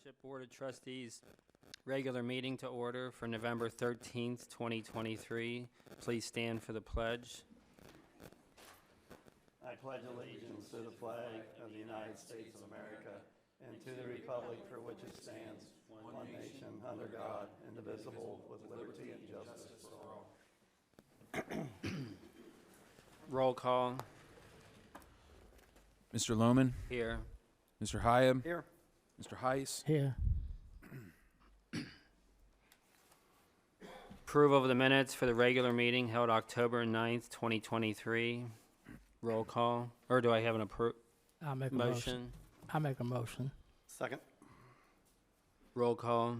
Township Board of Trustees regular meeting to order for November 13th, 2023. Please stand for the pledge. I pledge allegiance to the flag of the United States of America and to the republic for which it stands, one nation, under God, indivisible, with liberty and justice for all. Roll call. Mr. Lohman, Here. Mr. Hyam, Here. Mr. Heiss, Here. Approval of the minutes for the regular meeting held October 9th, 2023. Roll call. Or do I have an I'll make a motion. motion? I'll make a motion. Second. Roll call.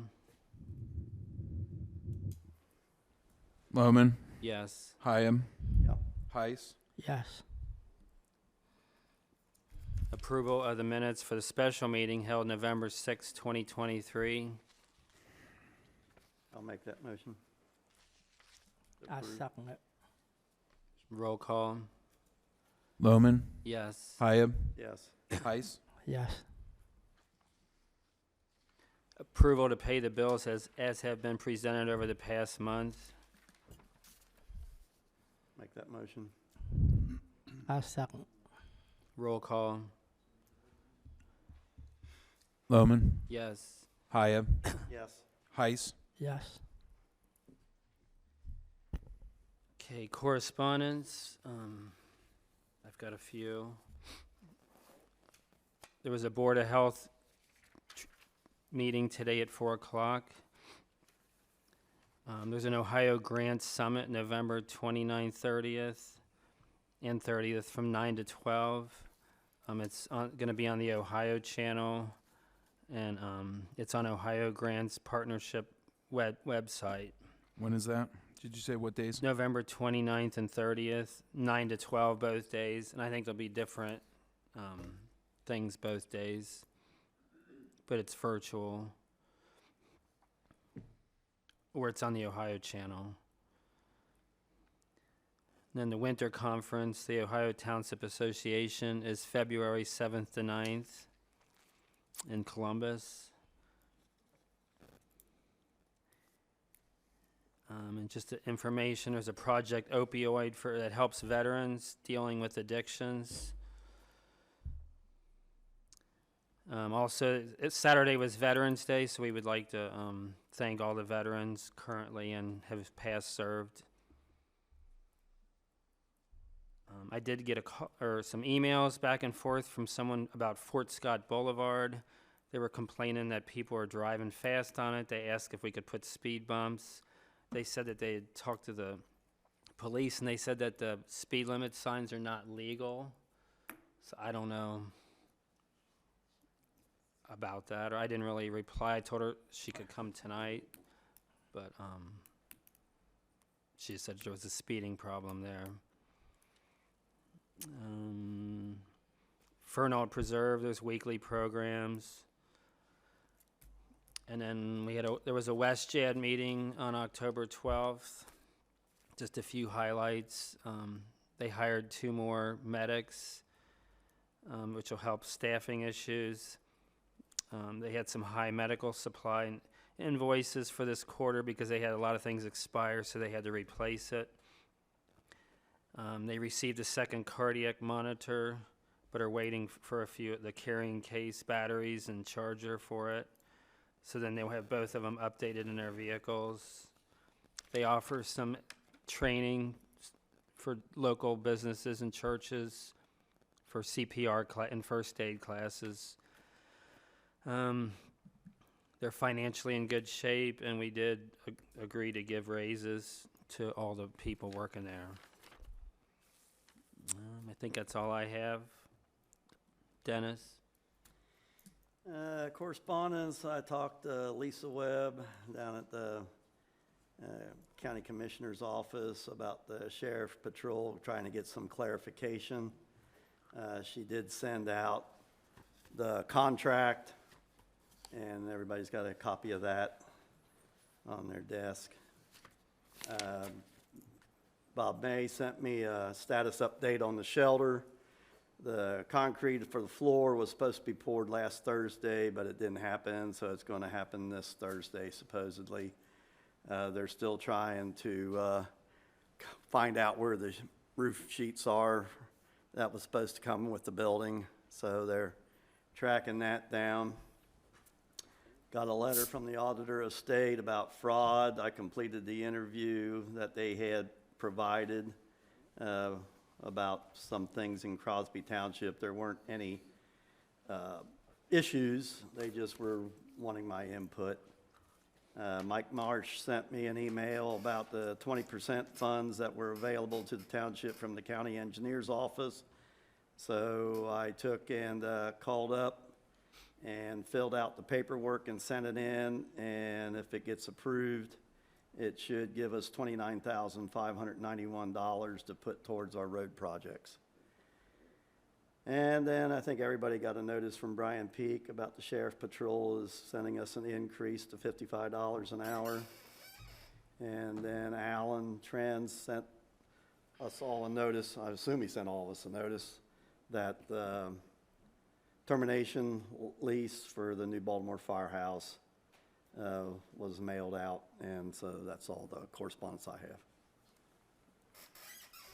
Lohman, Yes. Hyam, Yep. Heiss, Yes. Approval of the minutes for the special meeting held November 6th, 2023. I'll make that motion. I Approve. second it. Roll call. Lohman, Yes. Hyam, Yes. Heiss, Yes. Approval to pay the bills as have been presented over the past month. Make that motion. I second. Roll call. Lohman, Yes. Hyam, Yes. Heiss, Yes. Okay, correspondence. I've got a few. There was a Board of Health meeting today at 4 o'clock. There's an Ohio Grant Summit, November 29th, 30th, and 30th from 9 to 12. It's going to be on the Ohio channel, and it's on Ohio Grants Partnership website. When is that? Did you say what days? November 29th and 30th, 9 to 12 both days, and I think there'll be different things both days, but it's virtual, or it's on the Ohio channel. And then the winter conference, the Ohio Township Association, is February 7th to 9th in Columbus. And just the information, there's a Project Opioid that helps veterans dealing with addictions. Also, Saturday was Veterans Day, so we would like to thank all the veterans currently and have past served. I did get some emails back and forth from someone about Fort Scott Boulevard. They were complaining that people are driving fast on it. They asked if we could put speed bumps. They said that they had talked to the police, and they said that the speed limit signs are not legal. So I don't know about that, or I didn't really reply. I told her she could come tonight, but she said there was a speeding problem there. Fernald Preserve, there's weekly programs. And then there was a West JAD meeting on October 12th. Just a few highlights. They hired 2 more medics, which will help staffing issues. They had some high medical supply invoices for this quarter because they had a lot of things expire, so they had to replace it. They received a second cardiac monitor, but are waiting for a few, the carrying case, batteries, and charger for it. So then they'll have both of them updated in their vehicles. They offer some training for local businesses and churches for CPR and first aid classes. They're financially in good shape, and we did agree to give raises to all the people working there. I think that's all I have. Dennis? Correspondence, I talked to Lisa Webb down at the County Commissioner's office about the Sheriff Patrol, trying to get some clarification. She did send out the contract, and everybody's got a copy of that on their desk. Bob May sent me a status update on the shelter. The concrete for the floor was supposed to be poured last Thursday, but it didn't happen, so it's going to happen this Thursday supposedly. They're still trying to find out where the roof sheets are that was supposed to come with the building, so they're tracking that down. Got a letter from the Auditor of State about fraud. I completed the interview that they had provided about some things in Crosby Township. There weren't any issues. They just were wanting my input. Mike Marsh sent me an email about the 20% funds that were available to the township from the county engineer's office. So I took and called up and filled out the paperwork and sent it in, and if it gets approved, it should give us $29,591 to put towards our road projects. And then I think everybody got a notice from Brian Peak about the Sheriff Patrol is sending us an increase to $55 an hour. And then Alan Trans sent us all a notice, I assume he sent all of us a notice, that the termination lease for the new Baltimore Firehouse was mailed out, and so that's all the correspondence I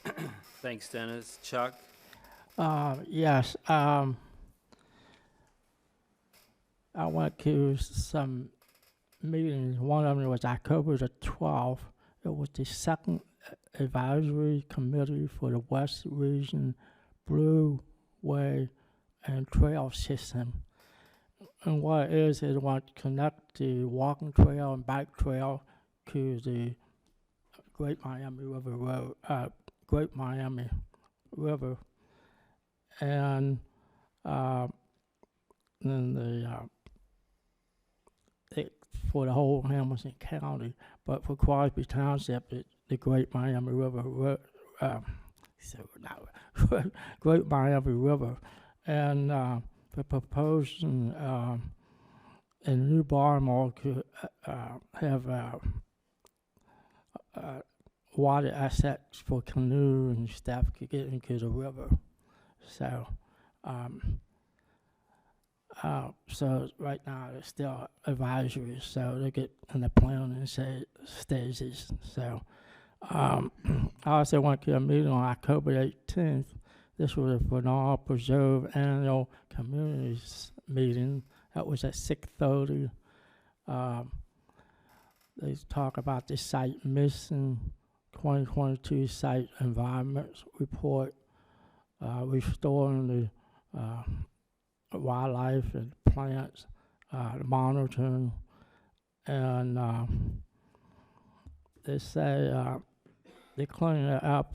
have. Thanks, Dennis. Chuck? Yes, I went to some meetings. One of them was October the 12th. It was the second advisory committee for the West Region Blueway and Trail System. And what it is, it want to connect the walking trail and bike trail to the Great Miami River Road, Great Miami River. And then for the whole Hamilton County, but for Crosby Township, the Great Miami River Road, Great Miami River, and the proposing in New Baltimore to have water assets for canoe and stuff to get into the river. So, so right now it's still advisory, so they get in the planning stages. So, I also went to a meeting on October 18th. This was a Bernard Preserve annual communities meeting. That was at 6:30. They talk about the site missing 2022 site environment report, restoring the wildlife and plants, monitoring, and they say they're cleaning up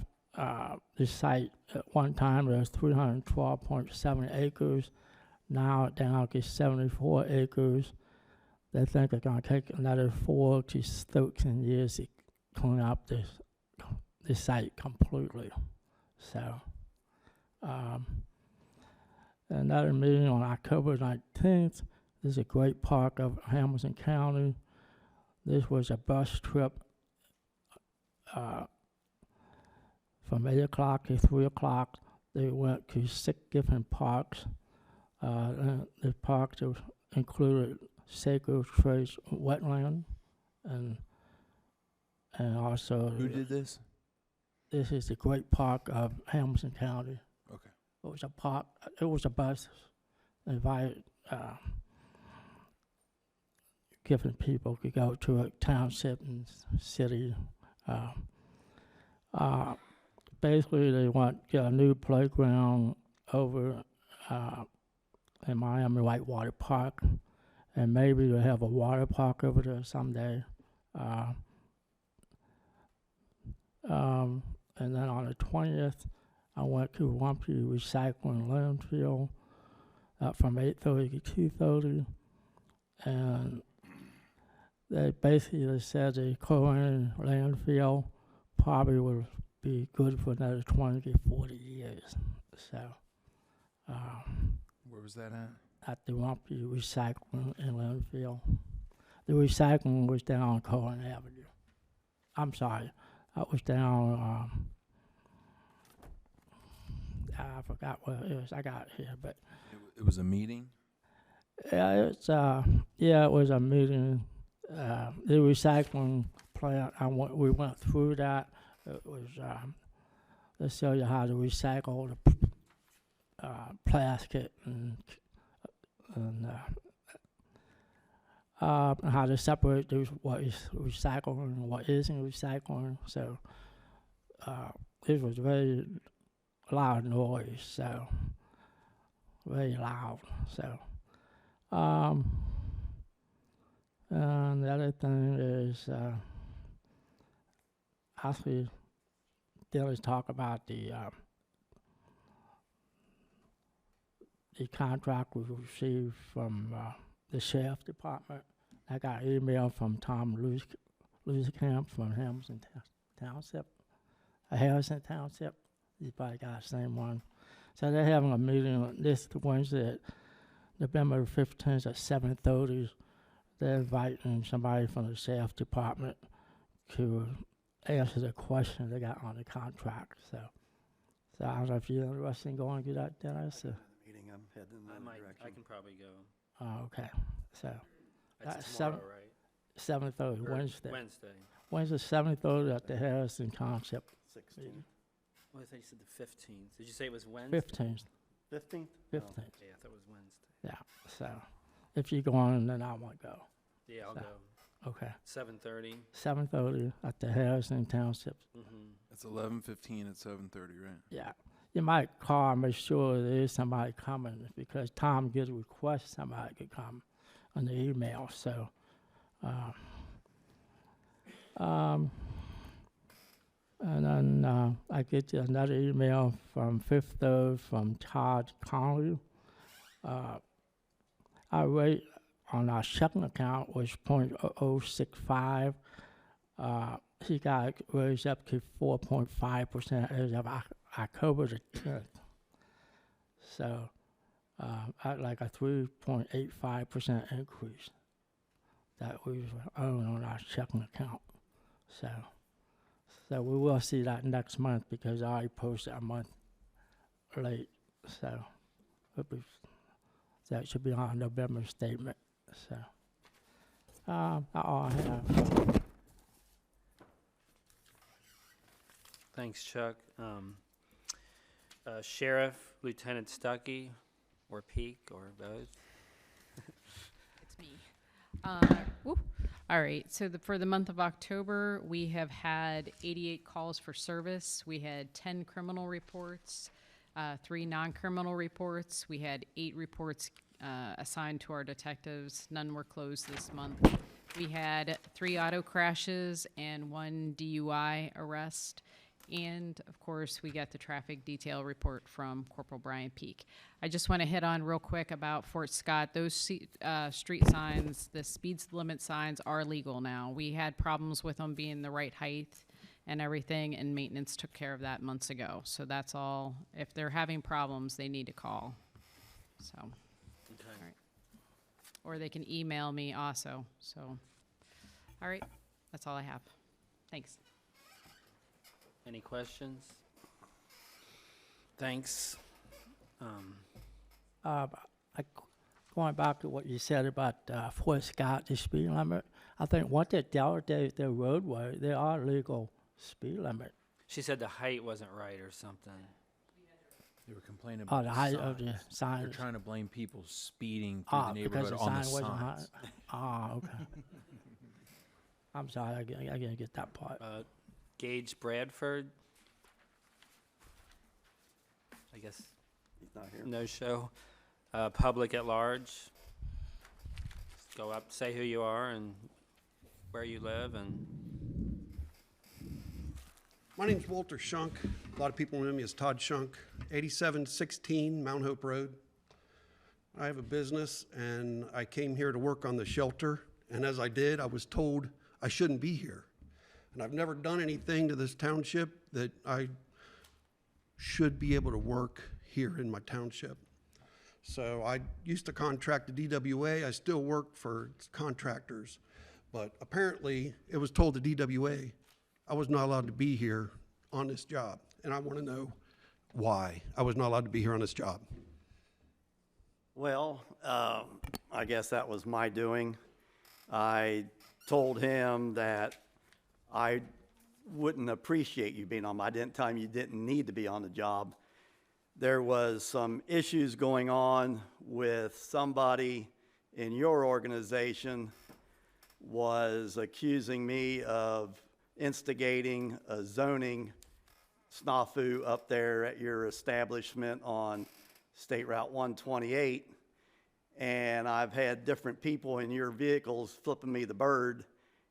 the site. At one time there was 312.7 acres, now down to 74 acres. They think it's going to take another 4 to 13 years to clean up this site completely. So, another meeting on October 19th. This is a great park of Hamilton County. This was a bus trip from 8 o'clock to 3 o'clock. They went to 6 different parks. And the parks included Sacred Trace Wetland, and also Who did this? this is the great park of Hamilton County. Okay. It was a park. It was a bus invited different people could go to a township and city. Basically, they want to get a new playground over in Miami Whitewater Park, and maybe they'll have a water park over there someday. And then on the 20th, I went to Rumpke Recycling Landfill from 8:30 to 2:30, and they basically said the chlorine landfill probably will be good for another 20 to 40 years. So, Where was that at? at the Rumpke Recycling and Landfill. The recycling was down on Cohen Avenue. I'm sorry, that was down I forgot what it is. I got it here, but It was a meeting? yeah, it was a meeting. The recycling plant. We went through that. It was to show you how to recycle the plastic and how to separate what is recycling and what isn't recycling. So it was very loud noise. So very loud. So. And the other thing is, actually, Dylan's talk about the contract we received from the sheriff department. I got an email from Tom Lusekamp from Harrison Township. Harrison Township. You probably got the same one. So they're having a meeting this Wednesday, November 15th at 7:30. They're inviting somebody from the sheriff department to answer the question they got on the contract. So I don't know if you're interested in going to that, Dennis. Meeting, I'm heading in I that might, direction. I can probably go. Oh, okay. So That's That's tomorrow, right? 7:30 Or Wednesday. Wednesday. 7:30 at the Harrison Township. 16th, Well, I thought you said the 15th. Did you say it was Wednesday? 15th. 15th? 15th. Yeah, I thought it was Wednesday. Yeah. So if you're going, then I want to go. Yeah, I'll So- go. Okay. 7:30. 7:30 at the Harrison Township. Mm-hmm. It's 11:15 at 7:30, right? Yeah. You might call and make sure there is somebody coming because Tom gets requests somebody could come on the email. So, and then I get another email from Fifth Third from Todd Conley. Our rate on our checking account was .0065. He got raised up to 4.5% as of October the 10th. So, at like a 3.85% increase that we own on our checking account. So we will see that next month because I already posted a month late. So that should be on November statement. So that's all I have. Thanks, Chuck. Sheriff, Lieutenant Stuckey, or Peak, or both. It's me. Whoop. All right, so for the month of October, we have had 88 calls for service. We had 10 criminal reports, 3 non-criminal reports. We had 8 reports assigned to our detectives. None were closed this month. We had 3 auto crashes and 1 DUI arrest. And, of course, we got the traffic detail report from Corporal Brian Peak. I just want to hit on real quick about Fort Scott. Those street signs, the speed limit signs, are legal now. We had problems with them being the right height and everything, and maintenance took care of that months ago. So that's all. If they're having problems, they need to call. So, Okay. all right. Or they can email me also. So, all right, that's all I have. Thanks. Any questions? Thanks. Going back to what you said about Fort Scott, the speed limit, I think once they delegate their roadway, they are legal speed limit. She said the height wasn't right or something. They were complaining Oh, about the the height of the signs. They're signs. trying to blame people speeding through the Because neighborhood the on the sign wasn't high. signs. Okay. I'm sorry, I didn't get that part. Gage Bradford. I guess He's not here. no show. Public at large. Just go up, say who you are and where you live, and My name's Walter Shunk. A lot of people know me as Todd Shunk, 8716 Mount Hope Road. I have a business and I came here to work on the shelter. And as I did, I was told I shouldn't be here. And I've never done anything to this township that I should be able to work here in my township. So I used to contract the DWA. I still work for contractors. But apparently it was told to DWA I was not allowed to be here on this job. And I want to know why I was not allowed to be here on this job. Well, I guess that was my doing. I told him that I wouldn't appreciate you being on. I didn't tell him you didn't need to be on the job. There was some issues going on with somebody in your organization was accusing me of instigating a zoning snafu up there at your establishment on State Route 128. And I've had different people in your vehicles flipping me the bird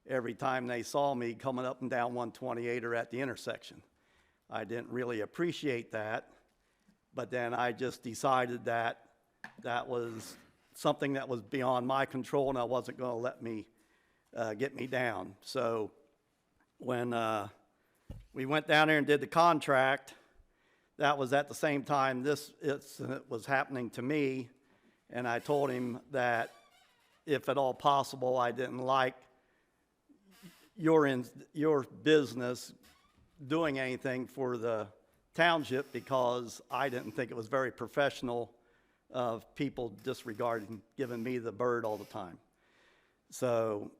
every time they saw me coming up and down 128 or at the intersection. I didn't really appreciate that, but then I just decided that that was something that was beyond my control and I wasn't going to let me get me down. So when we went down there and did the contract, that was at the same time this incident was happening to me, and I told him that if at all possible, I didn't like your business doing anything for the township because I didn't think it was very professional of people disregarding, giving me the bird all the time. So,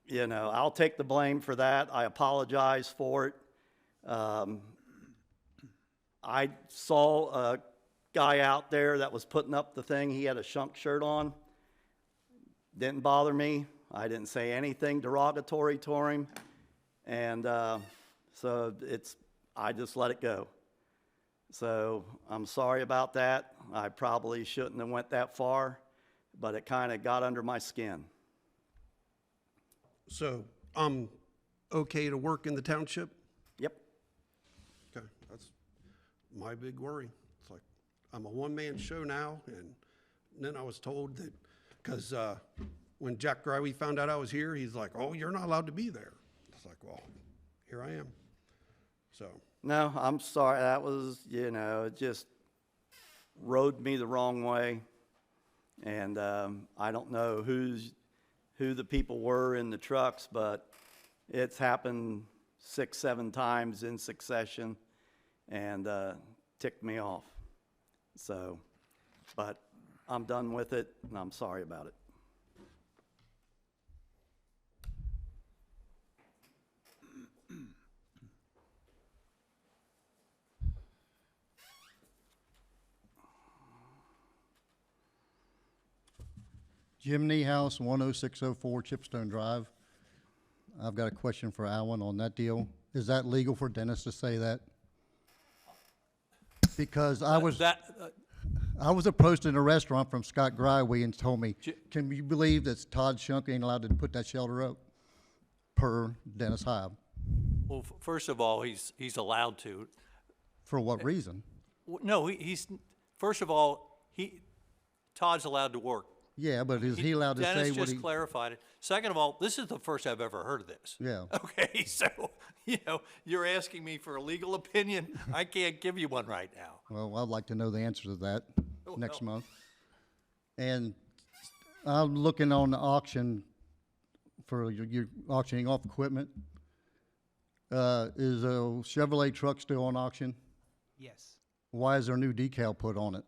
you know, I'll take the blame for that. I apologize for it. I saw a guy out there that was putting up the thing. He had a Shunk shirt on. Didn't bother me. I didn't say anything derogatory to him. And so I just let it go. So I'm sorry about that. I probably shouldn't have went that far, but it kind of got under my skin. So I'm okay to work in the township? Yep. Okay, that's my big worry. It's like, I'm a one-man show now, and then I was told that, because when Jack Crosby found out I was here, he's like, oh, you're not allowed to be there. It's like, well, here I am. So. No, I'm sorry. That was, you know, it just rode me the wrong way. And I don't know who the people were in the trucks, but it's happened 6, 7 times in succession and ticked me off. So, but I'm done with it, and I'm sorry about it. Jimny House, 10604 Chipstone Drive. I've got a question for Alan on that deal. Is that legal for Dennis to say that? Because I was approached in a restaurant from Scott Gryway and told me, can you believe that Todd Shunk ain't allowed to put that shelter up per Dennis Hyde? Well, first of all, he's allowed to. For what reason? No, he's first of all, Todd's allowed to work. Yeah, but is he allowed to say Dennis what just he... clarified it. Second of all, this is the first I've ever heard of this. Yeah. Okay, so, you know, you're asking me for a legal opinion. I can't give you one right now. Well, I'd like to know the answer to that next Well. month. And I'm looking on the auction for your auctioning off equipment. Is a Chevrolet truck still on auction? Yes. Why is there a new decal put on it?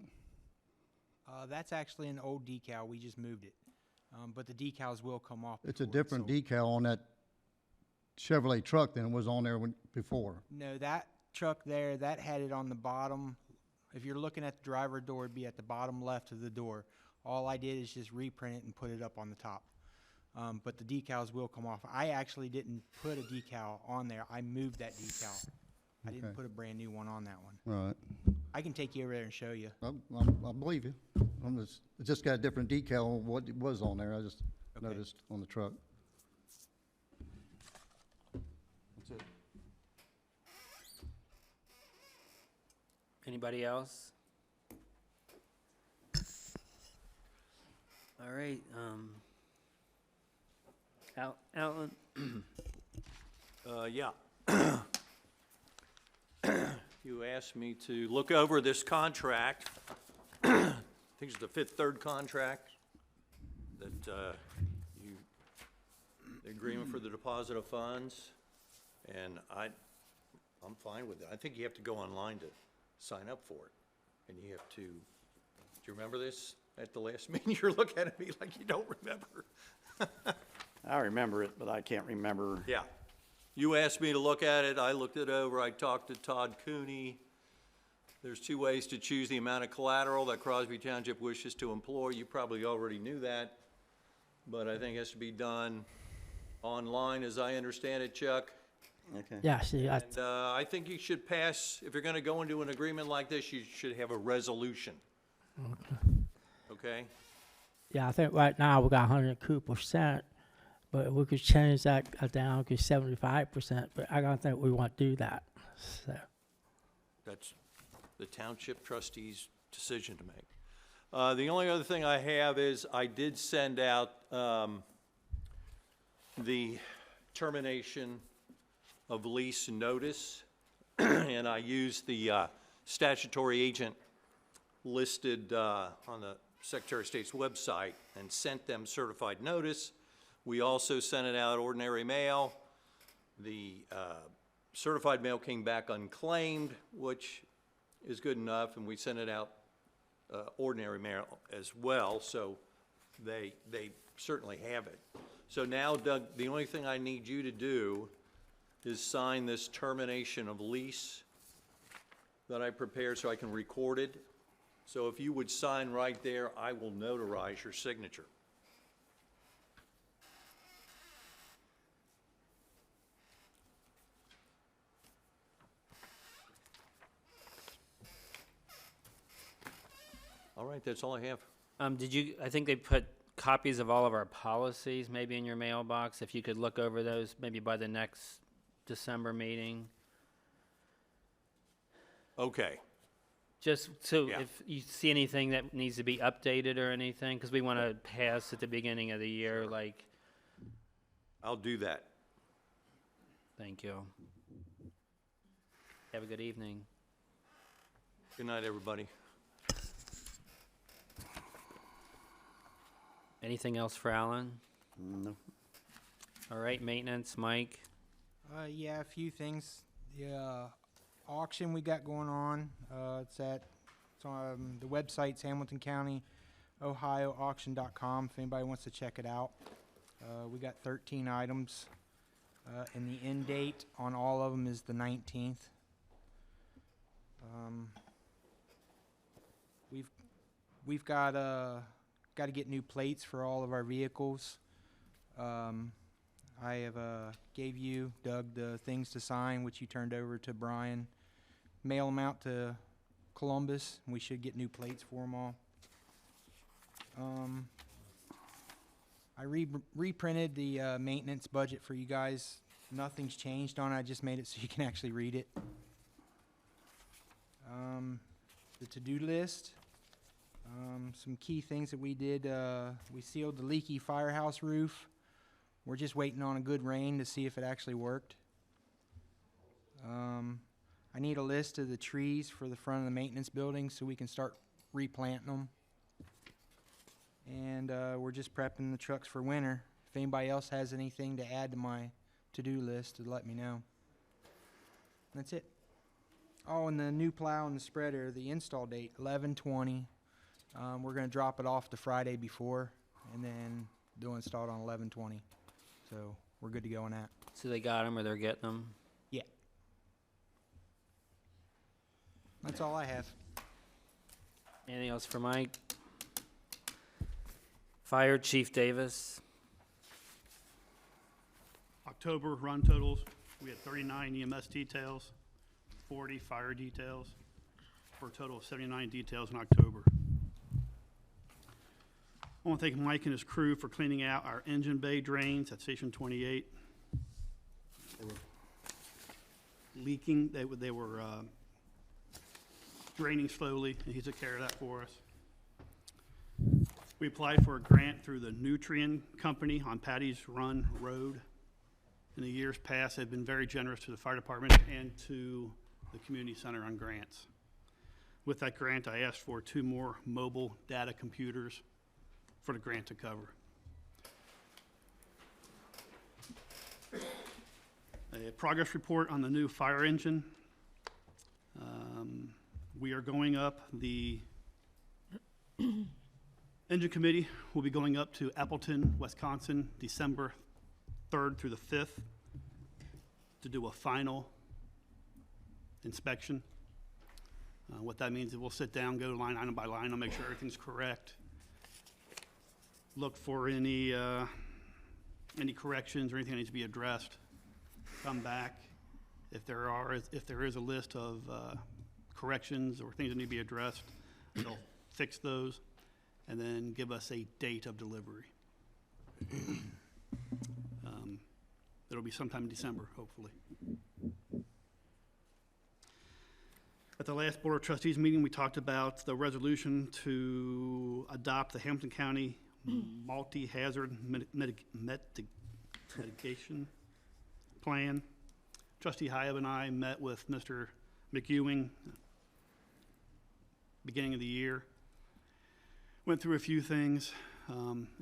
That's actually an old decal. We just moved it. But the decals will come off. It's a before different sold. decal on that Chevrolet truck than was on there before. No, that truck there, that had it on the bottom. If you're looking at the driver door, it'd be at the bottom left of the door. All I did is just reprint it and put it up on the top. But the decals will come off. I actually didn't put a decal on there. I moved that decal. I didn't Okay. put a brand new one on that one. Right. I can take you over there and show you. I believe you. It's just got a different decal on what was on there. I just Okay. noticed on the truck. That's it. Anybody else? All right, Alan? Yeah. You asked me to look over this contract. I think it's the third contract that the agreement for the deposit of funds, and I'm fine with it. I think you have to go online sign up for it. And you have to, do you remember this at the last meeting? You're looking at me like you don't remember. I remember it, but I can't remember. Yeah. You asked me to look at it, I looked it over, I talked to Todd Cooney. There's two ways to choose the amount of collateral that Crosby Township wishes to employ. You probably already knew that, but I think it has to be done online, as I understand it, Chuck. Okay. Yeah, see, And I think you should pass, if you're gonna go into an agreement like this, you should have a resolution. Okay? yeah, I think right now we got 102%, but we could change that down to 75%, but I don't think we want to do that, so. That's the township trustees' decision to make. The only other thing I have is I did send out the termination of lease notice, and I used the statutory agent listed on the Secretary of State's website and sent them certified notice. We also sent it out ordinary mail. The certified mail came back unclaimed, which is good enough, and we sent it out ordinary mail as well, so they certainly have it. So now, Doug, the only thing I need you to do is sign this termination of lease that I prepared so I can record it. So if you would sign right there, I will notarize your signature. All right, that's all I have. I think they put copies of all of our policies maybe in your mailbox. If you could look over those maybe by the next December meeting. Okay. Just so Yeah. if you see anything that needs to be updated or anything, because we want to pass at the beginning of the year, like, I'll do that. thank you. Have a good evening. Good night, everybody. Anything else for Alan? No. All right, maintenance, Mike. Yeah, a few things. The auction we got going on, it's on the website's Hamilton County, Ohio auction.com if anybody wants to check it out. We got 13 items, and the end date on all of them is the 19th. We've got to get new plates for all of our vehicles. I have gave you, Doug, the things to sign, which you turned over to Brian. Mail them out to Columbus, and we should get new plates for them all. I reprinted the maintenance budget for you guys. Nothing's changed on it. I just made it so you can actually read it. The to-do list. Some key things that we did. We sealed the leaky firehouse roof. We're just waiting on a good rain to see if it actually worked. I need a list of the trees for the front of the maintenance building so we can start replanting them. And we're just prepping the trucks for winter. If anybody else has anything to add to my to-do list, let me know. That's it. Oh, and the new plow and the spreader, the install date, 11/20. We're going to drop it off the Friday before, and then they'll install it on 11/20. So we're good to go on that. So they got them or they're getting them? Yeah. That's all I have. Anything else for Mike? Fire Chief Davis. October run totals, we had 39 EMS details, 40 fire details, for a total of 79 details in October. I want to thank Mike and his crew for cleaning out our engine bay drains at Station 28. They were leaking, they were draining slowly, and he took care of that for us. We applied for a grant through the Nutrien Company on Patty's Run Road. In the years past, they've been very generous to the fire department and to the community center on grants. With that grant, I asked for 2 more mobile data computers for the grant to cover. A progress report on the new fire engine. We are going up, the Engine Committee will be going up to Appleton, Wisconsin, December 3rd through the 5th to do a final inspection. What that means is we'll sit down, go line item by line, I'll make sure everything's correct. Look for any corrections or anything that needs to be addressed. Come back. If there is a list of corrections or things that need to be addressed, they'll fix those and then give us a date of delivery. It'll be sometime in December, hopefully. At the last Board of Trustees meeting, we talked about the resolution to adopt the Hamilton County multi-hazard mitigation plan. Trustee Hyab and I met with Mr. McEwing beginning of the year. Went through a few things.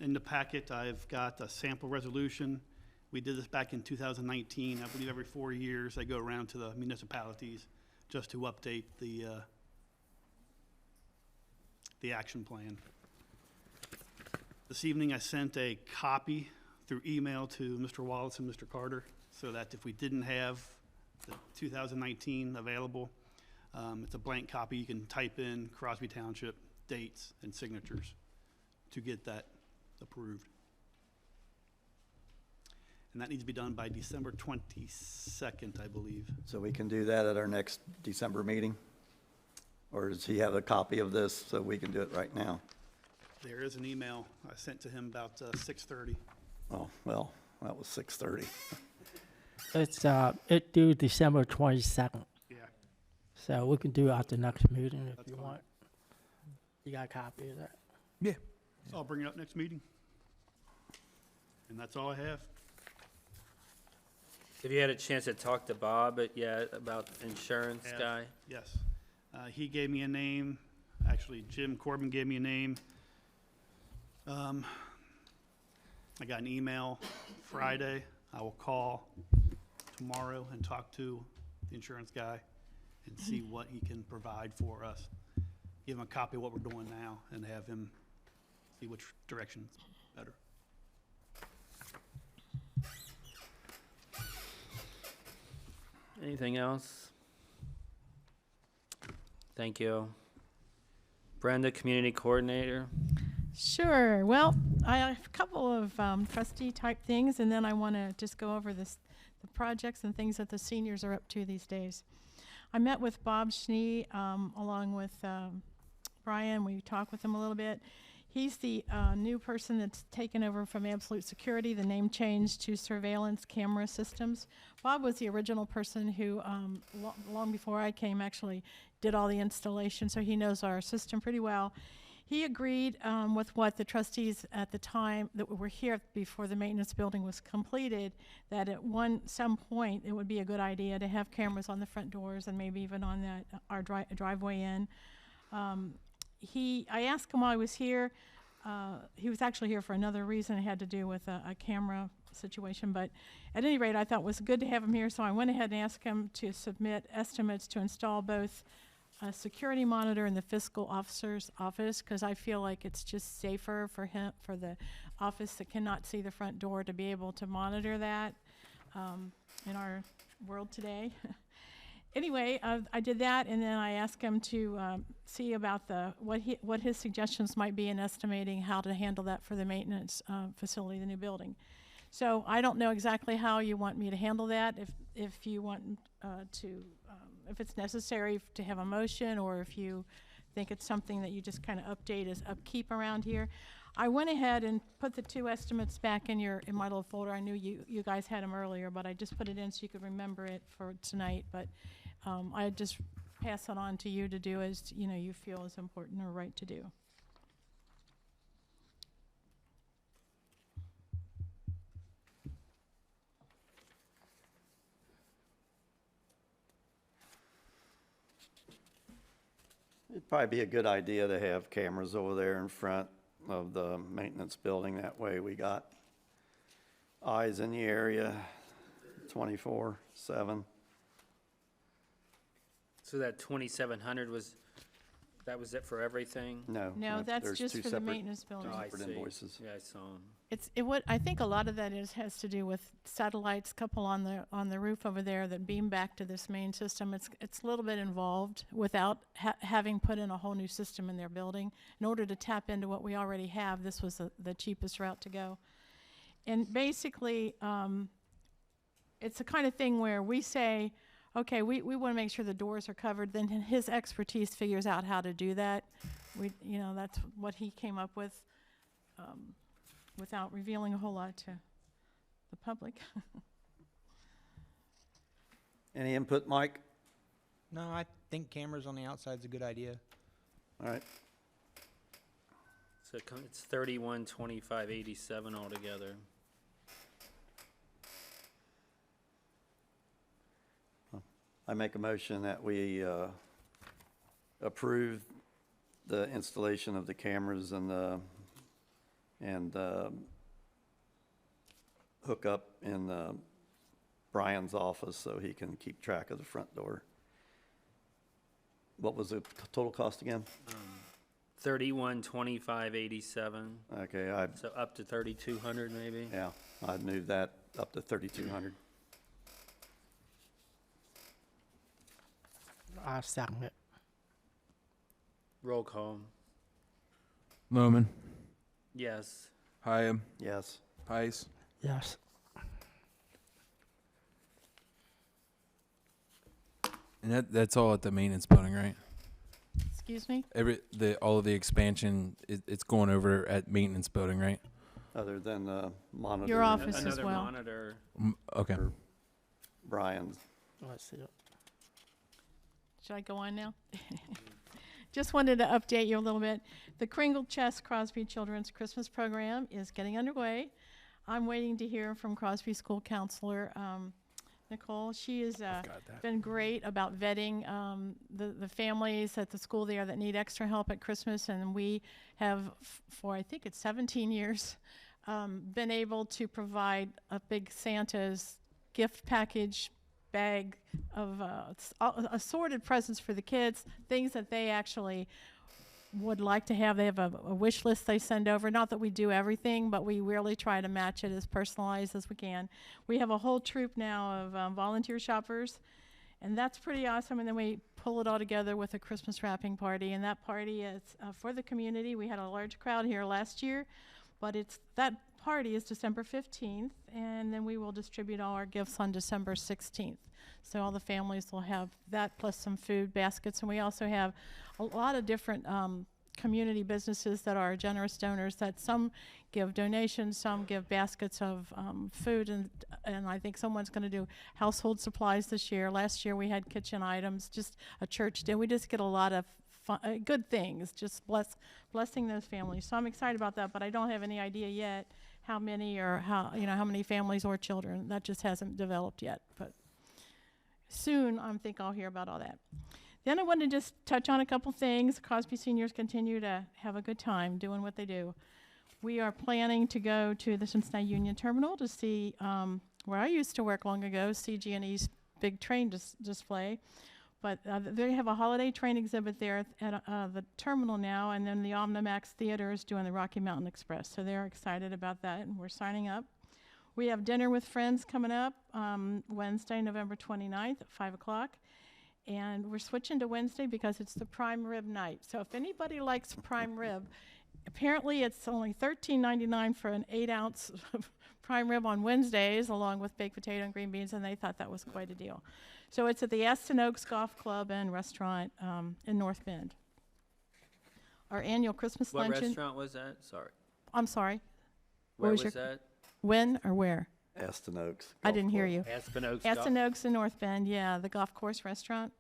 In the packet, I've got a sample resolution. We did this back in 2019. I believe every 4 years, I go around to the municipalities just to update the action plan. This evening, I sent a copy through email to Mr. Wallace and Mr. Carter, so that if we didn't have the 2019 available, it's a blank copy. You can type in Crosby Township, dates, and signatures to get that approved. And that needs to be done by December 22nd, I believe. So we can do that at our next December meeting? Or does he have a copy of this so we can do it right now? There is an email I sent to him about 6:30. Oh, well, that was 6:30. It due December 22nd, Yeah, so we can do it at the next meeting if That's you fine. want. You got a copy of that? Yeah. so I'll bring it up next meeting. And that's all I have. Have you had a chance to talk to Bob yet about insurance Have. guy? Yes. He gave me a name. Actually, Jim Corbin gave me a name. I got an email Friday. I will call tomorrow and talk to the insurance guy and see what he can provide for us. Give him a copy of what we're doing now and have him see which direction's better. Anything else? Thank you. Brenda, Community Coordinator. Sure. Well, I have a couple of trustee type things, and then I want to just go over the projects and things that the seniors are up to these days. I met with Bob Schnee along with Brian. We talked with him a little bit. He's the new person that's taken over from Absolute Security, the name change to Surveillance Camera Systems. Bob was the original person who, long before I came, actually did all the installation, so he knows our system pretty well. He agreed with what the trustees at the time that were here before the maintenance building was completed, that at some point it would be a good idea to have cameras on the front doors and maybe even on that our driveway in. I asked him while I was here. He was actually here for another reason. It had to do with a camera situation, but at any rate, I thought it was good to have him here, so I went ahead and asked him to submit estimates to install both a security monitor in the fiscal officer's office, because I feel like it's just safer for him, for the office that cannot see the front door, to be able to monitor that in our world today. Anyway, I did that, and then I asked him to see about what his suggestions might be in estimating how to handle that for the maintenance facility, the new building. So I don't know exactly how you want me to handle that. If you want if it's necessary to have a motion, or if you think it's something that you just kind of update as upkeep around here. I went ahead and put the two estimates back in my little folder. I knew you guys had them earlier, but I just put it in so you could remember it for tonight. But I just pass it on to you to do as you feel is important or right to do. It'd probably be a good idea to have cameras over there in front of the maintenance building. That way we got eyes in the area 24/7. So that 2,700 was That was it for everything? No. No, that's there's just two for the separate- maintenance building. Oh, I separate see. invoices. Yeah, I saw 'em. I think a lot of that has to do with satellites, couple on the roof over there that beam back to this main system. It's a little bit involved without having put in a whole new system in their building. In order to tap into what we already have, this was the cheapest route to go. And basically, it's the kind of thing where we say, okay, we want to make sure the doors are covered, then his expertise figures out how to do that. That's what he came up with, without revealing a whole lot to the public. Any input, Mike? No, I think cameras on the outside is a good idea. All right. So it's 312587 altogether. I make a motion that we approve the installation of the cameras and hook up in Brian's office so he can keep track of the front door. What was the total cost again? 312587. Okay, So up to 3200 maybe. yeah, I'd move that up to 3,200. I second it. Roll call. Loman, Yes. Hyam, Yes. Heiss. Yes. And that's all at the maintenance building, right? Excuse me? All of the expansion, it's going over at maintenance building, right? Other than the monitor. Your office as Another well. monitor. Okay. Brian's. Let's see it. Should I go on now? Just wanted to update you a little bit. The Kringle Chess Crosby Children's Christmas Program is getting underway. I'm waiting to hear from Crosby School Counselor Nicole. She has been great about vetting the families at the school there that need extra help at Christmas, and we have, for I think it's 17 years, been able to provide a big Santa's gift package bag of assorted presents for the kids, things that they actually would like to have. They have a wish list they send over. Not that we do everything, but we really try to match it as personalized as we can. We have a whole troop now of volunteer shoppers, and that's pretty awesome. And then we pull it all together with a Christmas wrapping party, and that party is for the community. We had a large crowd here last year, but that party is December 15th, and then we will distribute all our gifts on December 16th. So all the families will have that plus some food baskets, and we also have a lot of different community businesses that are generous donors, that some give donations, some give baskets of food, and I think someone's going to do household supplies this year. Last year we had kitchen items, just a church day. We just get a lot of good things, just blessing those families. So I'm excited about that, but I don't have any idea yet how many or how many families or children. That just hasn't developed yet, but soon I think I'll hear about all that. Then I want to just touch on a couple things. Crosby seniors continue to have a good time doing what they do. We are planning to go to the Cincinnati Union Terminal to see where I used to work long ago, CG&E's big train display. But they have a holiday train exhibit there at the terminal now, and then the Omnimax Theater is doing the Rocky Mountain Express. So they're excited about that, and we're signing up. We have dinner with friends coming up Wednesday, November 29th at 5 o'clock. And we're switching to Wednesday because it's the prime rib night. So if anybody likes prime rib, apparently it's only $13.99 for an 8-ounce prime rib on Wednesdays, along with baked potato and green beans, and they thought that was quite a deal. So it's at the Aston Oaks Golf Club and Restaurant in North Bend. Our annual Christmas What luncheon. restaurant was that? Sorry. I'm sorry. Where was was your- that? When or where? Aston Oaks. I Golf didn't hear Club. you. Aspen Oaks. Aston Oaks in North Bend, yeah, the golf course restaurant.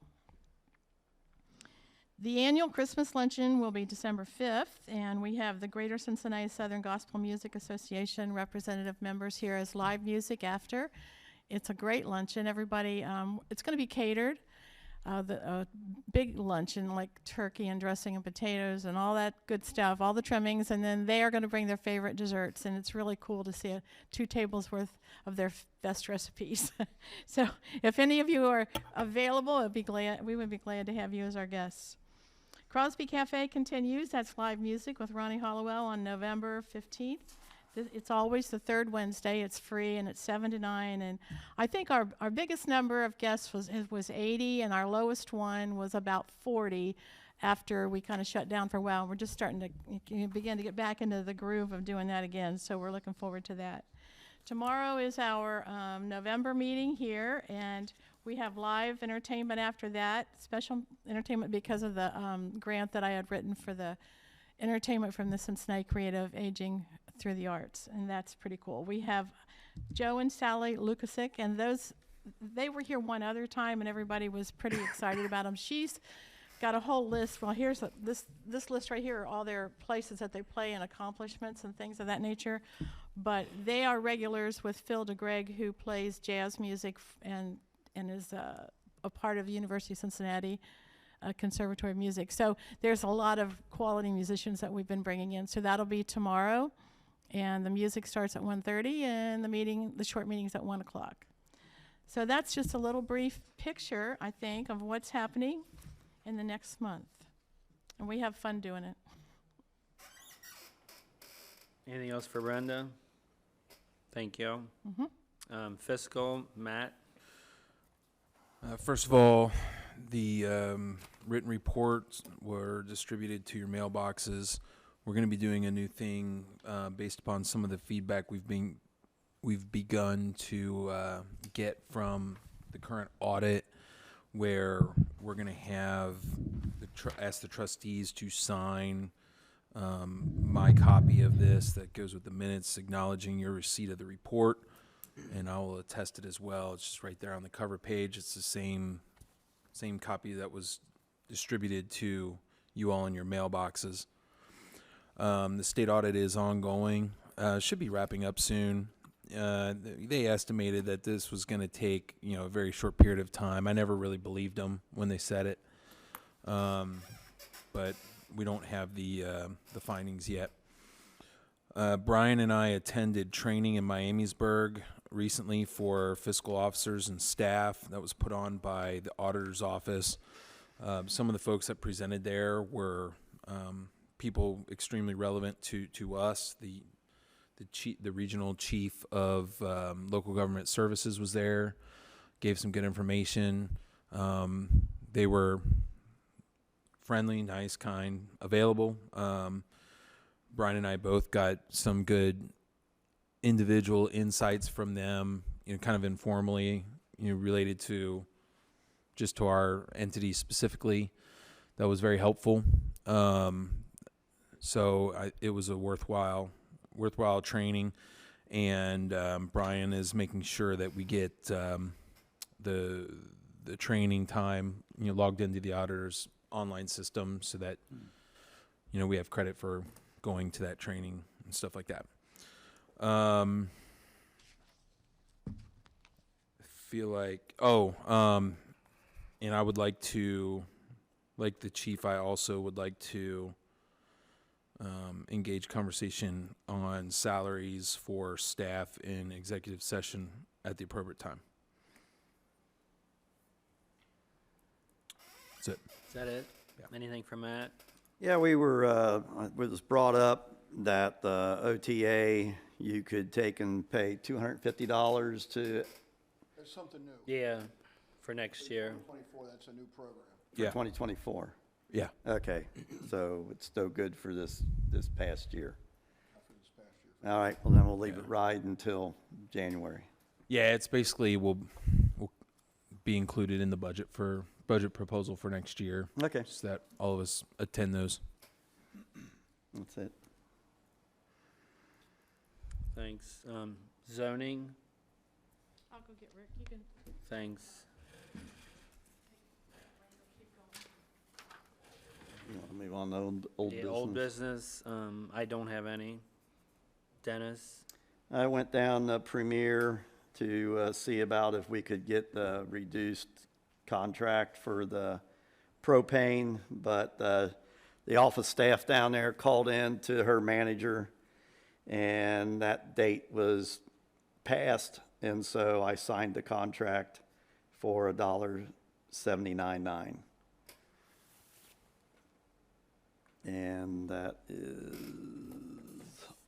The annual Christmas luncheon will be December 5th, and we have the Greater Cincinnati Southern Gospel Music Association representative members here as live music after. It's a great luncheon. Everybody, it's going to be catered. The big luncheon, like turkey and dressing and potatoes and all that good stuff, all the trimmings, and then they are going to bring their favorite desserts, and it's really cool to see 2 tables worth of their best recipes. So if any of you are available, we would be glad to have you as our guests. Crosby Cafe continues. That's live music with Ronnie Hollowell on November 15th. It's always the third Wednesday. It's free, and it's 7 to 9. And I think our biggest number of guests was 80, and our lowest one was about 40 after we kind of shut down for a while. We're just starting to begin to get back into the groove of doing that again, so we're looking forward to that. Tomorrow is our November meeting here, and we have live entertainment after that, special entertainment because of the grant that I had written for the entertainment from the Cincinnati Creative Aging Through the Arts, and that's pretty cool. We have Joe and Sally Lukasik, and they were here one other time, and everybody was pretty excited about them. She's got a whole list. Well, here's this list right here are all their places that they play and accomplishments and things of that nature. But they are regulars with Phil DeGreg, who plays jazz music and is a part of the University of Cincinnati Conservatory of Music. So there's a lot of quality musicians that we've been bringing in. So that'll be tomorrow, and the music starts at 1:30, and the short meeting's at 1 o'clock. So that's just a little brief picture, I think, of what's happening in the next month. And we have fun doing it. Anything else for Brenda? Thank you. Fiscal, Matt? First of all, the written reports were distributed to your mailboxes. We're going to be doing a new thing based upon some of the feedback we've begun to get from the current audit, where we're going to have ask the trustees to sign my copy of this that goes with the minutes acknowledging your receipt of the report, and I will attest it as well. It's just right there on the cover page. It's the same copy that was distributed to you all in your mailboxes. The state audit is ongoing. Should be wrapping up soon. They estimated that this was going to take, a very short period of time. I never really believed them when they said it, but we don't have the findings yet. Brian and I attended training in Miamisburg recently for fiscal officers and staff that was put on by the auditor's office. Some of the folks that presented there were people extremely relevant to us. The regional chief of local government services was there, gave some good information. They were friendly, nice, kind, available. Brian and I both got some good individual insights from them, kind of informally, related to just to our entity specifically. That was very helpful. So it was a worthwhile training, and Brian is making sure that we get the training time logged into the auditor's online system, so that we have credit for going to that training and stuff like that. I feel like and I would like to, like the chief, I also would like to engage conversation on salaries for staff in executive session at the appropriate time. That's it. Is that it? Yeah. Anything from Matt? Yeah, it was brought up that the OTA, you could take and pay $250 to, That's something new. Yeah, for next year. 2024, that's a new program. for 2024. Yeah. Okay, so it's still good for this past year. Not for this past year. All right, well then we'll leave it ride until January. Yeah, it's basically will be included in the budget proposal for next year. Okay, So that all of us attend those. that's it. Thanks. Zoning, I'll go get Rick. You can. thanks. You want to move on to old Yeah, business? old business, I don't have any. Dennis? I went down to Premier to see about if we could get the reduced contract for the propane, but the office staff down there called in to her manager, and that date was passed, and so I signed the contract for $1.799. And that is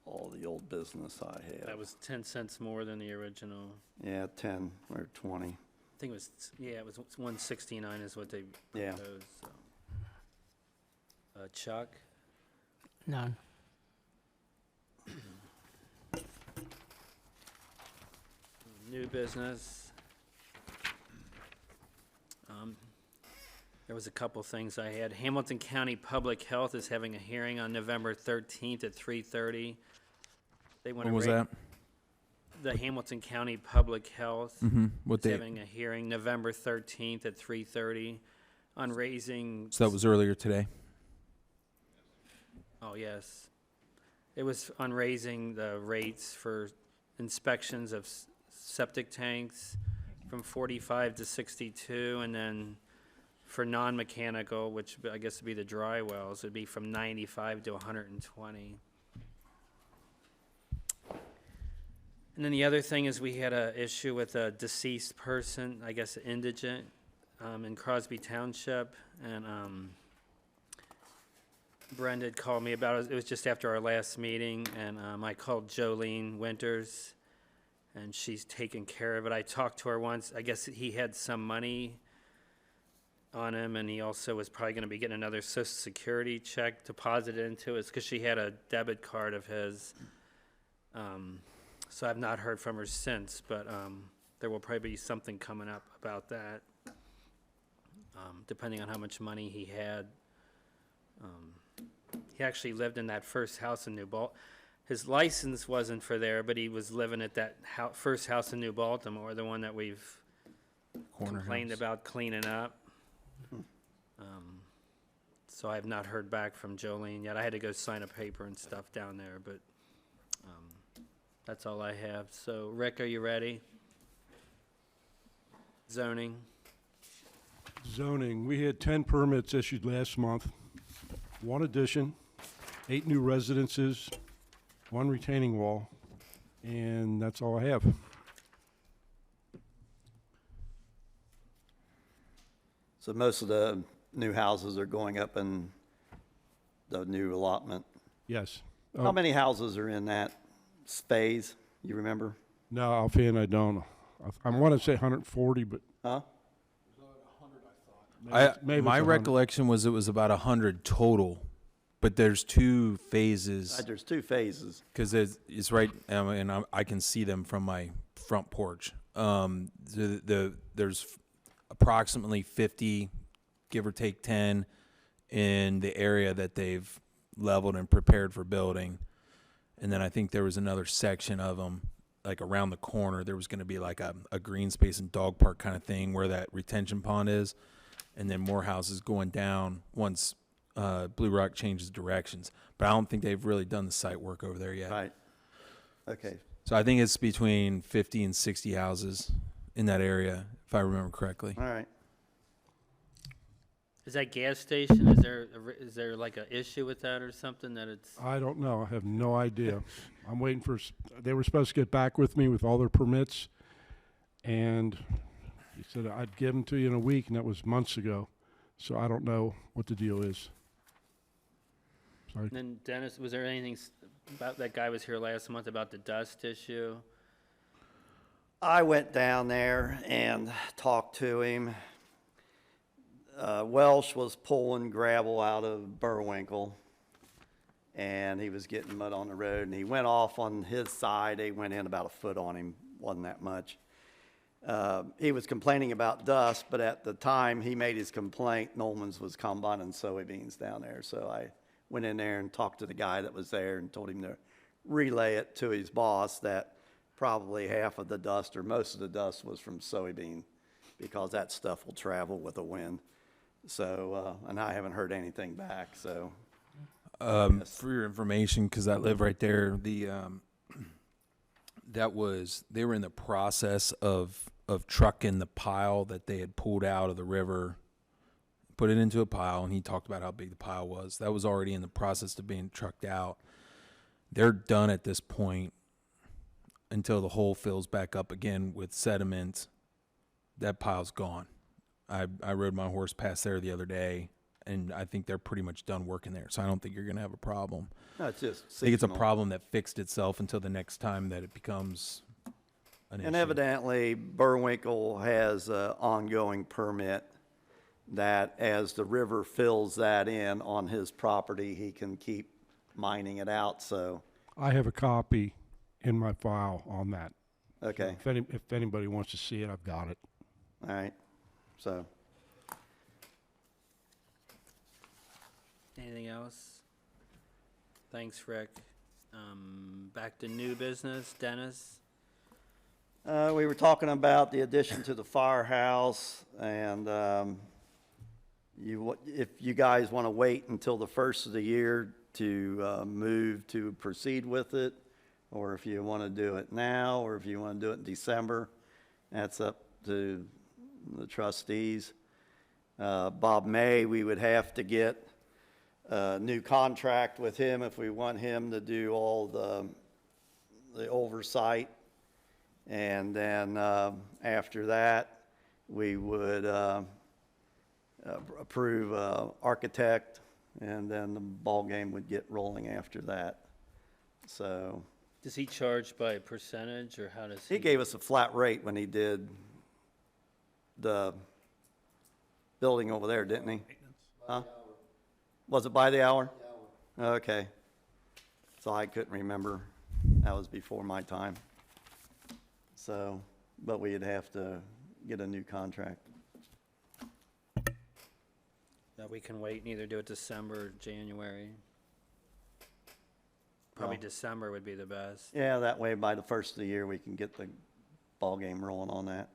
all the old business I have. That was 10 cents more than the original. Yeah, 10 or 20. I think it was, yeah, it was 169 is what they Yeah. proposed, so. Chuck? None. New business. There was a couple things I had. Hamilton County Public Health is having a hearing on November 13th at 3:30. They want When to was that? The Hamilton County Public Health What is date? having a hearing November 13th at 3:30 on raising. So that was earlier today. Oh, yes. It was on raising the rates for inspections of septic tanks from 45 to 62, and then for non-mechanical, which I guess would be the dry wells, it'd be from 95 to 120. And then the other thing is we had a issue with a deceased person, I guess indigent, in Crosby Township, and Brenda had called me about it. It was just after our last meeting, and I called Jolene Winters, and she's taken care of it. I talked to her once. I guess he had some money on him, and he also was probably going to be getting another Social Security check deposited into it because she had a debit card of his. So I've not heard from her since, but there will probably be something coming up about that, depending on how much money he had. He actually lived in that first house in New Baltimore. His license wasn't for there, but he was living at that first house in New Baltimore, the one that we've Corner complained house. about cleaning up. So I have not heard back from Jolene yet. I had to go sign a paper and stuff down there, but that's all I have. So, Rick, are you ready? Zoning. Zoning, we had 10 permits issued last month, 1 addition, 8 new residences, 1 retaining wall, and that's all I have. So most of the new houses are going up in the new allotment. Yes. How many houses are in that phase, you remember? No, offhand, I don't. I want to say 140, but Huh? maybe My it's 100. recollection was it was about 100 total, but there's 2 phases There's 2 phases. because it's right, and I can see them from my front porch. There's approximately 50, give or take 10, in the area that they've leveled and prepared for building. And then I think there was another section of them, like around the corner, there was going to be like a green space and dog park kind of thing where that retention pond is. And then more houses going down once Blue Rock changes directions. But I don't think they've really done the site work over there yet. Right. Okay. So I think it's between 50 and 60 houses in that area, if I remember correctly. All right. Is that gas station, is there like an issue with that or something that it's? I don't know. I have no idea. I'm waiting for, they were supposed to get back with me with all their permits, and he said I'd give them to you in a week, and that was months ago. So I don't know what the deal is. Sorry. And then Dennis, was there anything about, that guy was here last month about the dust issue? I went down there and talked to him. Welsh was pulling gravel out of Burwinkle, and he was getting mud on the road, and he went off on his side. They went in about a foot on him, wasn't that much. He was complaining about dust, but at the time he made his complaint, Nolman's was combining soybeans down there. So I went in there and talked to the guy that was there and told him to relay it to his boss that probably half of the dust or most of the dust was from soybean, because that stuff will travel with the wind. So, and I haven't heard anything back, so. For your information, because I live right there, they were in the process of trucking the pile that they had pulled out of the river, put it into a pile, and he talked about how big the pile was. That was already in the process of being trucked out. They're done at this point until the hole fills back up again with sediment. That pile's gone. I rode my horse past there the other day, and I think they're pretty much done working there. So I don't think you're going to have a problem. No, it's just I think it's a seasonal. problem that fixed itself until the next time that it becomes an And issue. evidently, Burwinkle has an ongoing permit that as the river fills that in on his property, he can keep mining it out, so, I have a copy in my file on that. okay, If anybody wants to see it, I've got it. all right, so. Anything else? Thanks, Rick. Back to new business, Dennis. We were talking about the addition to the firehouse, and if you guys want to wait until the first of the year to move to proceed with it, or if you want to do it now, or if you want to do it in December, that's up to the trustees. Bob May, we would have to get a new contract with him if we want him to do all the oversight. And then after that, we would approve architect, and then the ball game would get rolling after that. So Does he charge by percentage, or how does he gave us a flat rate when he did the building over there, didn't he? Huh? Was it by the hour? Okay. So I couldn't remember. That was before my time. So, but we'd have to get a new contract. that we can wait and either do it December or January? Probably Well- December would be the best. Yeah, that way by the first of the year, we can get the ball game rolling on that.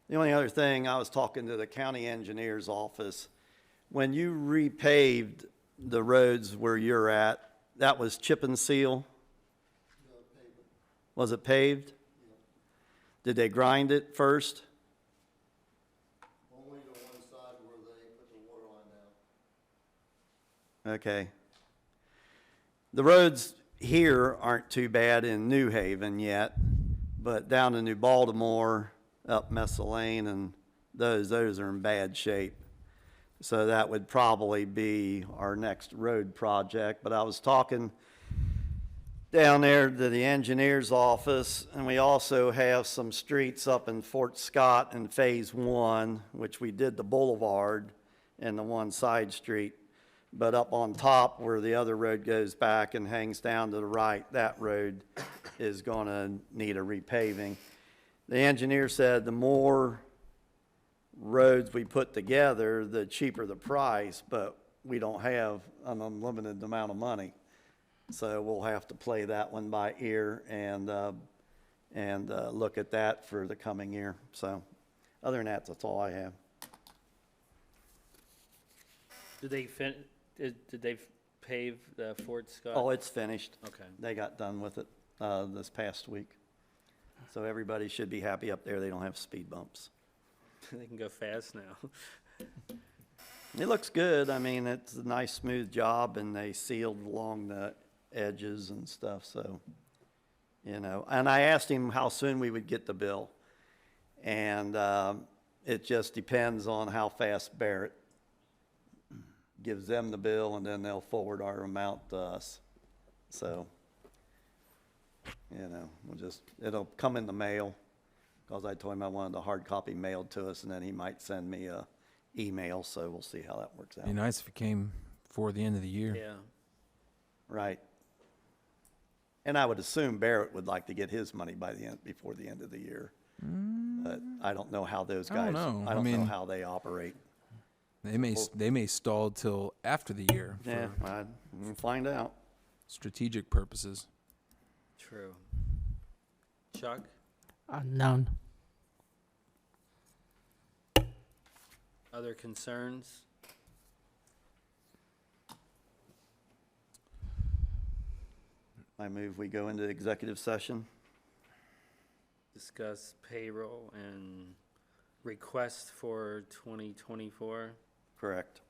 The only other thing, I was talking to the county engineer's office. When you repaved the roads where you're at, that was chip and seal? Was it paved? Did they grind it first? Only the one side where they put the water line down. Okay. The roads here aren't too bad in New Haven yet, but down in New Baltimore, up Mesa Lane and those are in bad shape. So that would probably be our next road project. But I was talking down there to the engineer's office, and we also have some streets up in Fort Scott in Phase 1, which we did the boulevard and the one side street. But up on top where the other road goes back and hangs down to the right, that road is gonna need a repaving. The engineer said the more roads we put together, the cheaper the price, but we don't have an unlimited amount of money. So we'll have to play that one by ear and look at that for the coming year. So other than that, that's all I have. Did they pave the Fort Scott? Oh, it's finished. Okay. They got done with it this past week. So everybody should be happy up there. They don't have speed bumps. They can go fast now. It looks good. I mean, it's a nice, smooth job, and they sealed along the edges and stuff, so, you know. And I asked him how soon we would get the bill. And it just depends on how fast Barrett gives them the bill, and then they'll forward our amount to us. So, you know, it'll come in the mail, because I told him I wanted the hard copy mailed to us, and then he might send me a email, so we'll see how that works out. Be nice if it came before the end of the year. Yeah. Right. And I would assume Barrett would like to get his money before the end of the year. But I don't know how those I don't guys, know. I I don't know mean- how they operate. They may stall till after the year for Yeah, we'll find out. strategic purposes. True. Chuck? None. Other concerns? I move we go into executive session. Discuss payroll and request for 2024. Correct.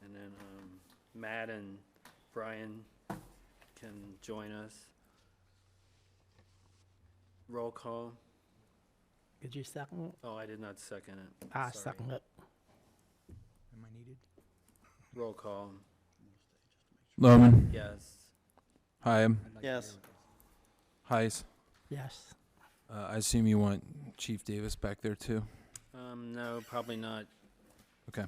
And then Matt and Brian can join us. Roll call. Did you second it? Oh, I did not second it. I Sorry. second it. Am I needed? Roll call. Lohman, Yes. Hyam, Yes. Heis. Yes. I assume you want Chief Davis back there too? No, probably not. Okay.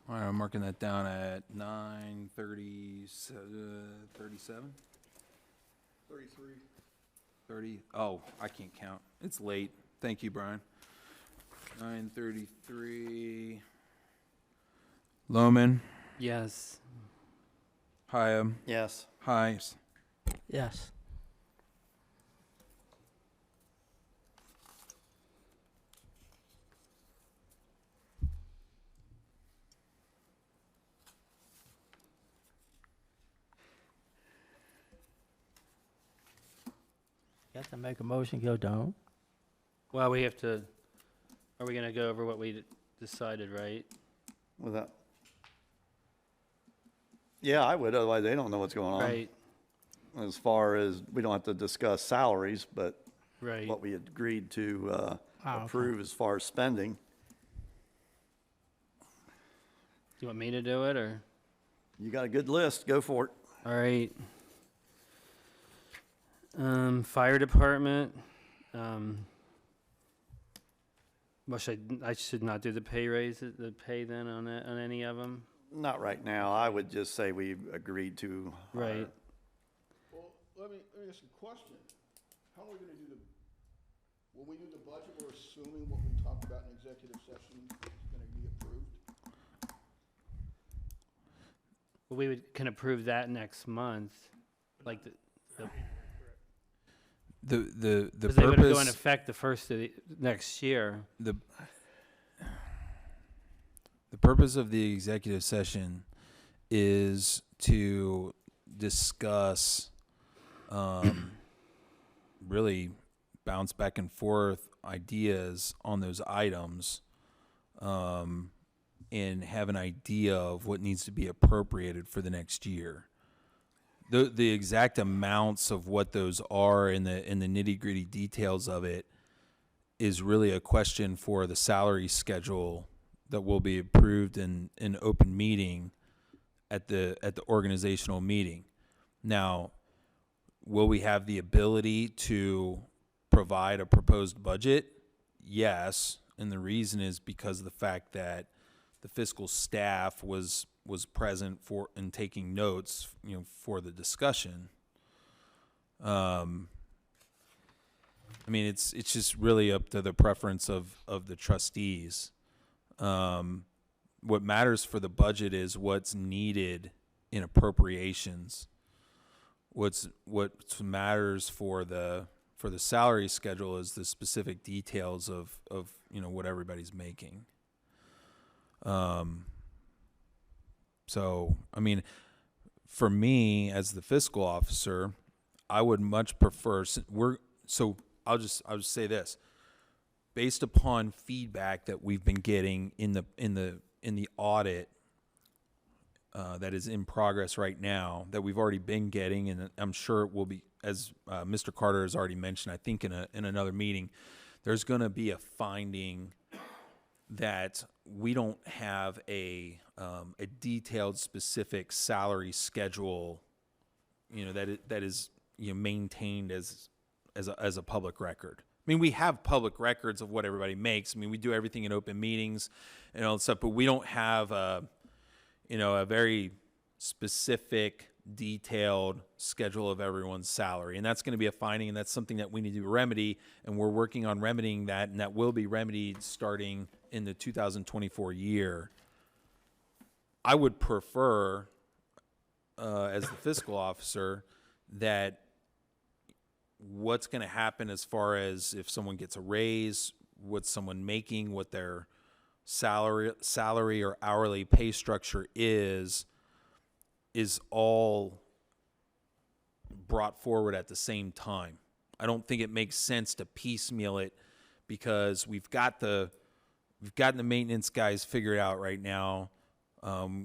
All right, I'm marking that down at 9:37. 33. 30. Oh, I can't count. It's late. Thank you, Brian. 9:33. Lohman, Yes. Hyam, Yes. Heis. Yes. You have to make a motion, go down. Well, we have to, are we going to go over what we decided, right? Without. Yeah, I would, otherwise they don't know what's going on. Right, As far as, we don't have to discuss salaries, but right. what we had agreed to okay. approve as far as spending. Do you want me to do it, or? You got a good list, go for it. All right. Fire department. Well, I should not do the pay raise, the pay then on that, on any of them? Not right now, I would just say we agreed to. hire. Right. Well, let me ask you a question. How are we gonna do when we do the budget, we're assuming what we talked about in executive session is gonna be approved? Well, we can approve that next month, like the The because they would go in purpose effect the first of the next year. the purpose of the executive session is to discuss really bounce back and forth ideas on those items and have an idea of what needs to be appropriated for the next year. The exact amounts of what those are in the nitty-gritty details of it is really a question for the salary schedule that will be approved in open meeting at the organizational meeting. Now, will we have the ability to provide a proposed budget? Yes, and the reason is because of the fact that the fiscal staff was present for and taking notes, for the discussion. I mean, it's just really up to the preference of the trustees. What matters for the budget is what's needed in appropriations. What matters for the salary schedule is the specific details of what everybody's making. So, I mean, for me as the fiscal officer, I would much prefer. I'll just say this: based upon feedback that we've been getting in the audit that is in progress right now, that we've already been getting, and I'm sure it will be, as Mr. Carter has already mentioned, I think in another meeting, there's going to be a finding that we don't have a detailed, specific salary schedule, that is maintained as a public record. I mean, we have public records of what everybody makes. I mean, we do everything in open meetings and all that stuff, but we don't have a very specific, detailed schedule of everyone's salary. And that's going to be a finding, and that's something that we need to remedy, and we're working on remedying that, and that will be remedied starting in the 2024 year. I would prefer, as the fiscal officer, that what's going to happen as far as if someone gets a raise, what's someone making, what their salary or hourly pay structure is is all brought forward at the same time. I don't think it makes sense to piecemeal it, because we've got the maintenance guys figured out right now.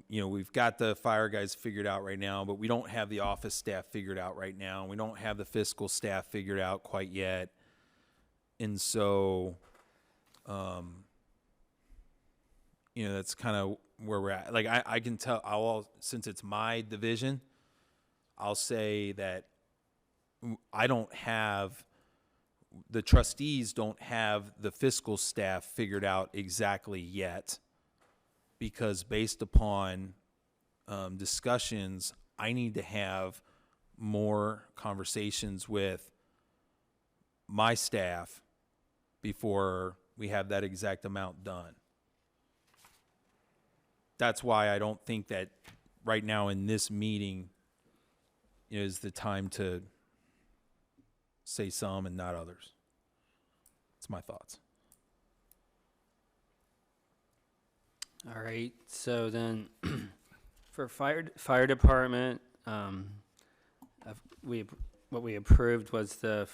We've got the fire guys figured out right now, but we don't have the office staff figured out right now. We don't have the fiscal staff figured out quite yet. And so, that's kind of where we're at. Like, I can tell, since it's my division, I'll say that the trustees don't have the fiscal staff figured out exactly yet, because based upon discussions, I need to have more conversations with my staff before we have that exact amount done. That's why I don't think that right now in this meeting is the time to say some and not others. That's my thoughts. All right, so then for fire department, what we approved was the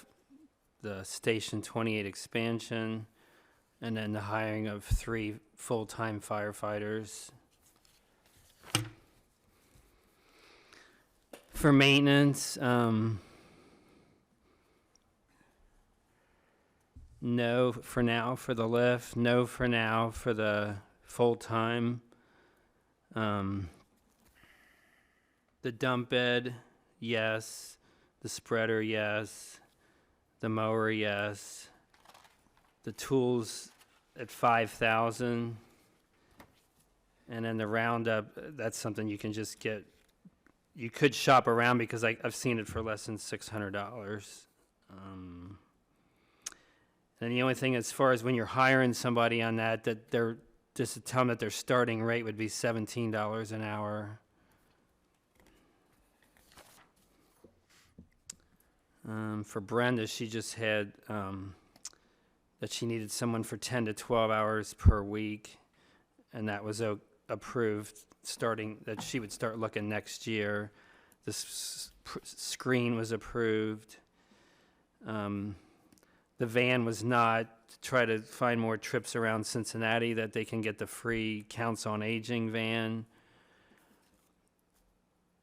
Station 28 expansion, and then the hiring of 3 full-time firefighters. For maintenance, no for now for the lift, no for now for the full-time. The dump bed, yes. The spreader, yes. The mower, yes. The tools at 5,000. And then the Roundup, that's something you can just get. You could shop around, because I've seen it for less than $600. And the only thing, as far as when you're hiring somebody on that they're just to tell them that their starting rate would be $17 an hour. For Brenda, she just had that she needed someone for 10 to 12 hours per week, and that was approved, starting that she would start looking next year. The screen was approved. The van was not, to try to find more trips around Cincinnati, that they can get the free Council on Aging van.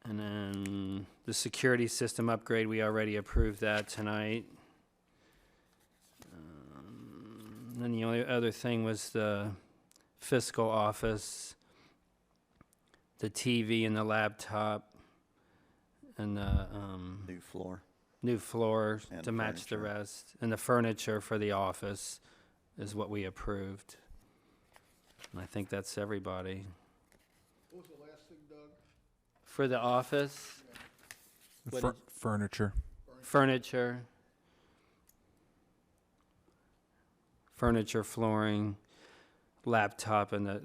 And then the security system upgrade, we already approved that tonight. Then the only other thing was the fiscal office, the TV and the laptop, and the new floor And to match the furniture. rest. And the furniture for the office is what we approved. And I think that's everybody. What was the last thing, Doug? For the office, What Furniture. furniture, flooring, laptop, and the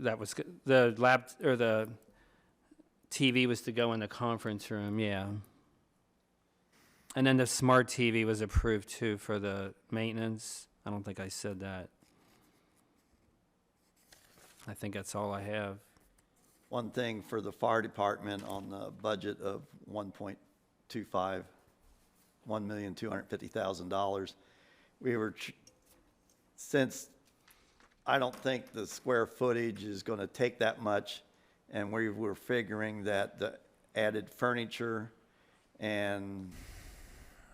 TV was to go in the conference room, yeah. And then the smart TV was approved too for the maintenance. I don't think I said that. I think that's all I have. One thing for the fire department on the budget of $1,250,000, we were, since I don't think the square footage is going to take that much, and we were figuring that the added furniture and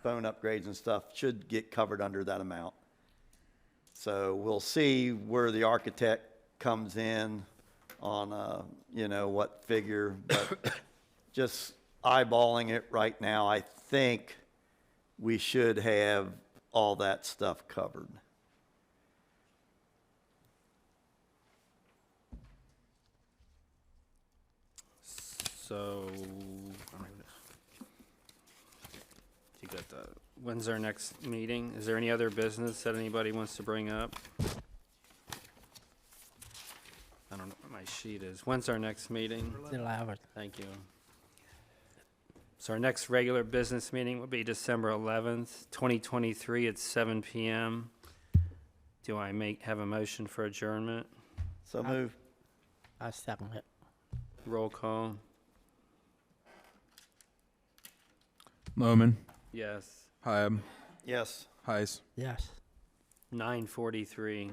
phone upgrades and stuff should get covered under that amount. So we'll see where the architect comes in on, what figure, but just eyeballing it right now, I think we should have all that stuff covered. So, you got when's our next meeting? Is there any other business that anybody wants to bring up? I don't know what my sheet is. When's our next meeting? The 11th. Thank you. So our next regular business meeting will be December 11th, 2023 at 7 p.m. Do I have a motion for adjournment? So move. I second it. Roll call. Lohman, Yes. Hyam, Yes. Heiss. Yes. 9:43.